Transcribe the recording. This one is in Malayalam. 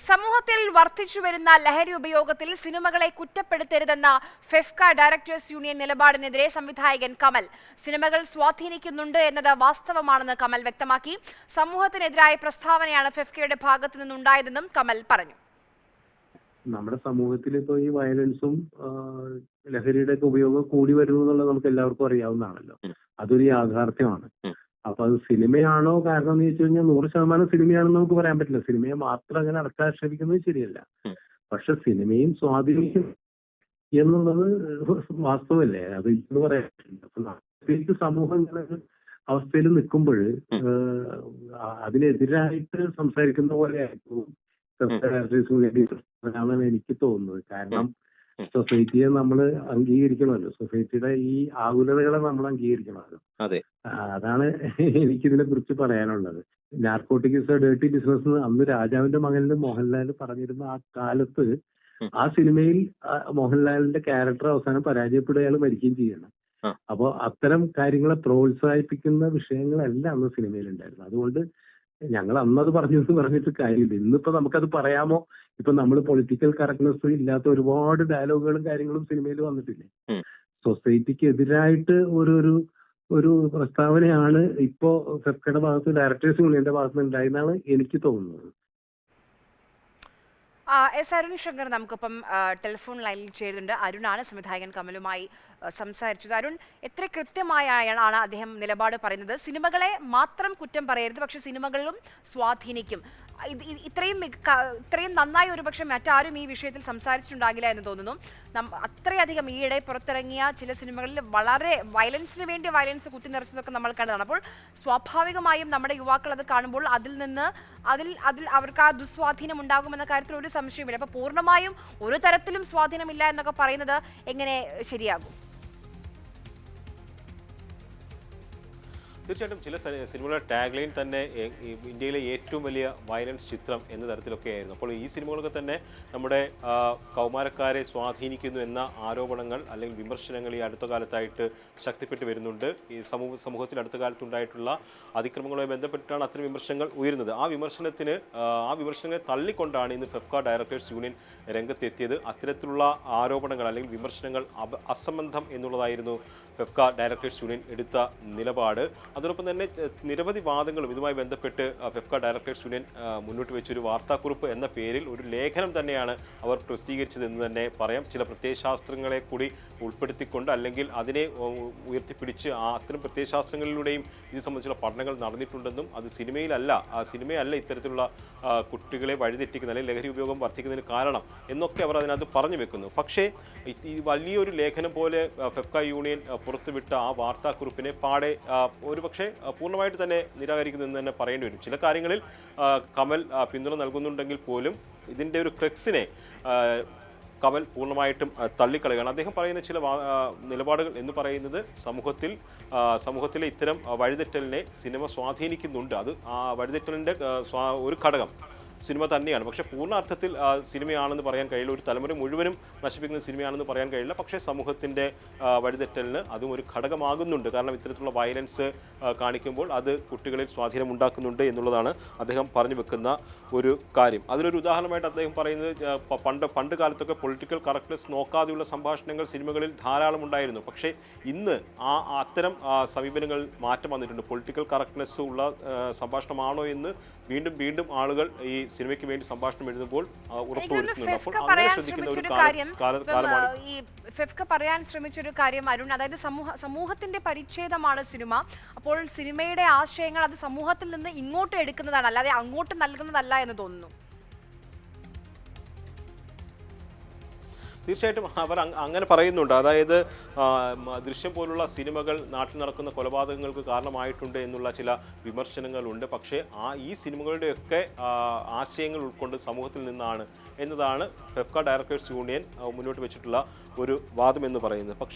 സമൂഹത്തിൽ വർദ്ധിച്ചുവരുന്ന ലഹരി ഉപയോഗത്തിൽ സിനിമകളെ കുറ്റപ്പെടുത്തരുതെന്ന ഫെഫ്ക ഡയറക്ടേഴ്സ് യൂണിയൻ നിലപാടിനെതിരെ സംവിധായകൻ കമൽ സിനിമകൾ സ്വാധീനിക്കുന്നുണ്ട് എന്നത് വാസ്തവമാണെന്ന് കമൽ വ്യക്തമാക്കി. സമൂഹത്തിനെതിരായ പ്രസ്താവനയാണ് ഫെഫ്കയുടെ ഭാഗത്തു നിന്നുണ്ടായതെന്നും കമൽ പറഞ്ഞു. നമ്മുടെ സമൂഹത്തിൽ ഇപ്പോൾ ഈ വയലൻസും ലഹരിയുടെ ഒക്കെ ഉപയോഗം കൂടി വരുന്നു എന്നുള്ളത് നമുക്ക് എല്ലാവർക്കും അറിയാവുന്നതാണല്ലോ. അതൊരു യാഥാർത്ഥ്യമാണ്. അപ്പൊ അത് സിനിമയാണോ കാരണം എന്ന് ചോദിച്ചു കഴിഞ്ഞാൽ 100% സിനിമയാണെന്ന് നമുക്ക് പറയാൻ പറ്റില്ല. സിനിമയെ മാത്രം അങ്ങനെ അടക്കാക്ഷേപിക്കുന്നത് ശരിയല്ല. പക്ഷെ സിനിമയും സ്വാധീനിക്കും എന്നുള്ളത് വാസ്തവല്ലേ, അത് ഇന്ന് പറയാൻ പറ്റില്ല. അപ്പൊ സമൂഹം ഇങ്ങനെ അവസ്ഥയിൽ നിൽക്കുമ്പോൾ അതിനെതിരായിട്ട് സംസാരിക്കുന്ന പോലെ ആയിരിക്കും അതാണ് എനിക്ക് തോന്നുന്നത്. കാരണം സൊസൈറ്റിയെ നമ്മൾ അംഗീകരിക്കണമല്ലോ, സൊസൈറ്റിയുടെ ഈ ആകുലതകളെ നമ്മൾ അംഗീകരിക്കണമല്ലോ. അതാണ് എനിക്കിതിനെ കുറിച്ച് പറയാനുള്ളത്. Narcotic is A dirty business എന്ന് അന്ന് രാജാവിന്റെ മകനിൽ മോഹൻലാൽ പറഞ്ഞിരുന്ന ആ കാലത്ത് ആ സിനിമയിൽ മോഹൻലാലിന്റെ ക്യാരക്ടർ അവസാനം പരാജയപ്പെടുക, അയാൾ മരിക്കുകയും ചെയ്യണം. അപ്പോൾ അത്തരം കാര്യങ്ങളെ പ്രോത്സാഹിപ്പിക്കുന്ന വിഷയങ്ങളെല്ലാം അന്ന് സിനിമയിൽ ഉണ്ടായിരുന്നു. അതുകൊണ്ട് ഞങ്ങൾ അന്നത് പറഞ്ഞിട്ട് കാര്യമില്ല. ഇന്നിപ്പോ നമുക്കത് പറയാമോ? ഇപ്പൊ നമ്മൾ പൊളിറ്റിക്കൽ കറക്റ്റ്നെസ് ഇല്ലാത്ത ഒരുപാട് ഡയലോഗുകളും കാര്യങ്ങളും സിനിമയിൽ വന്നിട്ടില്ലേ? സൊസൈറ്റിക്ക് എതിരായിട്ട് ഒരു പ്രസ്താവനയാണ് ഇപ്പോ ഫെഫ്കയുടെ ഭാഗത്ത് ഡയറക്ടേഴ്സ് യൂണിയന്റെ ഭാഗത്ത് ഉണ്ടായെന്നാണ് എനിക്ക് തോന്നുന്നത്. അരുൺ ശങ്കർ നമുക്കൊപ്പം ടെലിഫോൺ ലൈനിൽ ചേരുന്നുണ്ട്. അരുണാണ് സംവിധായകൻ കമലുമായി സംസാരിച്ചത്. അരുൺ, എത്ര കൃത്യമായാണ് അദ്ദേഹം നിലപാട് പറയുന്നത്? സിനിമകളെ മാത്രം കുറ്റം പറയരുത്, പക്ഷെ സിനിമകളിലും സ്വാധീനിക്കും. ഇത്രയും നന്നായി ഒരുപക്ഷെ മറ്റാരും ഈ വിഷയത്തിൽ സംസാരിച്ചിട്ടുണ്ടാകില്ല എന്ന് തോന്നുന്നു. അത്രയധികം ഈയിടെ പുറത്തിറങ്ങിയ ചില സിനിമകളിൽ വളരെ വയലൻസിന് വേണ്ടി വയലൻസ് കുത്തിനിറച്ചതൊക്കെ നമ്മൾ കണ്ടതാണ്. അപ്പോൾ സ്വാഭാവികമായും നമ്മുടെ യുവാക്കൾ അത് കാണുമ്പോൾ അതിൽ അവർക്ക് ആ ദുസ്വാധീനം ഉണ്ടാകുമെന്ന കാര്യത്തിൽ ഒരു സംശയമില്ല. അപ്പോൾ പൂർണ്ണമായും ഒരു തരത്തിലും സ്വാധീനമില്ല എന്നൊക്കെ പറയുന്നത് എങ്ങനെ ശരിയാകും? തീർച്ചയായിട്ടും ചില സിനിമകളുടെ ടാഗ് ലൈൻ തന്നെ ഇന്ത്യയിലെ ഏറ്റവും വലിയ വയലൻസ് ചിത്രം എന്ന തരത്തിലൊക്കെ ആയിരുന്നു. അപ്പോൾ ഈ സിനിമകളൊക്കെ തന്നെ നമ്മുടെ കൗമാരക്കാരെ സ്വാധീനിക്കുന്നു എന്ന ആരോപണങ്ങൾ അല്ലെങ്കിൽ വിമർശനങ്ങൾ ഈ അടുത്ത കാലത്തായിട്ട് ശക്തിപ്പെട്ട് വരുന്നുണ്ട്. ഈ സമൂഹത്തിൽ അടുത്ത കാലത്തുണ്ടായിട്ടുള്ള അതിക്രമങ്ങളുമായി ബന്ധപ്പെട്ടാണ് അത്തരം വിമർശനങ്ങൾ ഉയരുന്നത്. ആ വിമർശനങ്ങളെ തള്ളിക്കൊണ്ടാണ് ഇന്ന് ഫെഫ്ക ഡയറക്ടേഴ്സ് യൂണിയൻ രംഗത്തെത്തിയത്. അത്തരത്തിലുള്ള ആരോപണങ്ങൾ അല്ലെങ്കിൽ വിമർശനങ്ങൾ അസംബന്ധം എന്നുള്ളതായിരുന്നു ഫെഫ്ക ഡയറക്ടേഴ്സ് യൂണിയൻ എടുത്ത നിലപാട്. അതോടൊപ്പം തന്നെ നിരവധി വാദങ്ങളും ഇതുമായി ബന്ധപ്പെട്ട് ഫെഫ്ക ഡയറക്ടേഴ്സ് യൂണിയൻ മുന്നോട്ട് വെച്ചൊരു വാർത്താക്കുറിപ്പ് എന്ന പേരിൽ ഒരു ലേഖനം തന്നെയാണ് അവർ പ്രസിദ്ധീകരിച്ചതെന്ന് തന്നെ പറയാം. ചില പ്രത്യയശാസ്ത്രങ്ങളെ കൂടി ഉൾപ്പെടുത്തിക്കൊണ്ട് അല്ലെങ്കിൽ അതിനെ ഉയർത്തിപ്പിടിച്ച് അത്തരം പ്രത്യയശാസ്ത്രങ്ങളിലൂടെയും ഇത് സംബന്ധിച്ചുള്ള പഠനങ്ങൾ നടന്നിട്ടുണ്ടെന്നും അത് സിനിമയല്ല ഇത്തരത്തിലുള്ള കുട്ടികളെ വഴിതെറ്റിക്കുന്ന അല്ലെങ്കിൽ ലഹരി ഉപയോഗം വർദ്ധിക്കുന്നതിന് കാരണം എന്നൊക്കെ അവർ അതിനകത്ത് പറഞ്ഞു വെക്കുന്നു. പക്ഷേ ഈ വലിയൊരു ലേഖനം പോലെ ഫെഫ്ക യൂണിയൻ പുറത്തുവിട്ട ആ വാർത്താക്കുറിപ്പിനെ പാടെ പക്ഷേ പൂർണ്ണമായിട്ട് തന്നെ നിരാകരിക്കുന്നു എന്ന് തന്നെ പറയേണ്ടി വരും. ചില കാര്യങ്ങളിൽ കമൽ പിന്തുണ നൽകുന്നുണ്ടെങ്കിൽ പോലും ഇതിൻ്റെ ഒരു ക്രെക്സിനെ കമൽ പൂർണ്ണമായിട്ടും തള്ളിക്കളയുകയാണ്. അദ്ദേഹം പറയുന്ന ചില നിലപാടുകൾ എന്ന് പറയുന്നത് സമൂഹത്തിലെ ഇത്തരം വഴിതെറ്റലിനെ സിനിമ സ്വാധീനിക്കുന്നുണ്ട്. അത് ആ വഴിതെറ്റലിൻ്റെ ഒരു ഘടകം സിനിമ തന്നെയാണ്. പക്ഷേ പൂർണ്ണ അർത്ഥത്തിൽ സിനിമയാണെന്ന് പറയാൻ കഴിയില്ല. ഒരു തലമുറ മുഴുവനും നശിപ്പിക്കുന്ന സിനിമയാണെന്ന് പറയാൻ കഴിയില്ല. പക്ഷേ സമൂഹത്തിൻ്റെ വഴിതെറ്റലിന് അതും ഒരു ഘടകമാകുന്നുണ്ട്. കാരണം ഇത്തരത്തിലുള്ള വയലൻസ് കാണിക്കുമ്പോൾ അത് കുട്ടികളിൽ സ്വാധീനം ഉണ്ടാക്കുന്നുണ്ട് എന്നുള്ളതാണ് അദ്ദേഹം പറഞ്ഞു വെക്കുന്ന ഒരു കാര്യം. അതിനൊരു ഉദാഹരണമായിട്ട് അദ്ദേഹം പറയുന്നത് പണ്ട് കാലത്തൊക്കെ പൊളിറ്റിക്കൽ കറക്റ്റ്നെസ് നോക്കാതെയുള്ള സംഭാഷണങ്ങൾ സിനിമകളിൽ ധാരാളം ഉണ്ടായിരുന്നു. പക്ഷേ ഇന്ന് അത്തരം സമീപനങ്ങളിൽ മാറ്റം വന്നിട്ടുണ്ട്. പൊളിറ്റിക്കൽ കറക്റ്റ്നെസ് ഉള്ള സംഭാഷണമാണോ എന്ന് വീണ്ടും ആളുകൾ ഈ സിനിമയ്ക്ക് വേണ്ടി സംഭാഷണം എഴുതുമ്പോൾ ഉറപ്പുവരുത്തുന്നുണ്ട്. അപ്പോൾ അങ്ങനെ ശ്രദ്ധിക്കുന്ന ഒരു കാലമാണ് ഈ ഫെഫ്ക പറയാൻ ശ്രമിച്ചൊരു കാര്യം അരുൺ. അതായത് സമൂഹത്തിന്റെ പരിച്ഛേദമാണ് സിനിമ. അപ്പോൾ സിനിമയുടെ ആശയങ്ങൾ അത് സമൂഹത്തിൽ നിന്ന് ഇങ്ങോട്ട് എടുക്കുന്നതാണ്, അല്ലാതെ അങ്ങോട്ട് നൽകുന്നതല്ല എന്ന് തോന്നുന്നു. തീർച്ചയായിട്ടും അവർ അങ്ങനെ പറയുന്നുണ്ട്. അതായത് ദൃശ്യം പോലുള്ള സിനിമകൾ നാട്ടിൽ നടക്കുന്ന കൊലപാതകങ്ങൾക്ക് കാരണമായിട്ടുണ്ട് എന്നുള്ള ചില വിമർശനങ്ങളുണ്ട്. പക്ഷേ ഈ സിനിമകളുടെയൊക്കെ ആശയങ്ങൾ ഉൾക്കൊണ്ട് സമൂഹത്തിൽ നിന്നാണ് എന്നതാണ് ഫെഫ്ക ഡയറക്ടേഴ്സ് യൂണിയൻ മുന്നോട്ട് വെച്ചിട്ടുള്ള ഒരു വാദം എന്ന് പറയുന്നത്. പക്ഷേ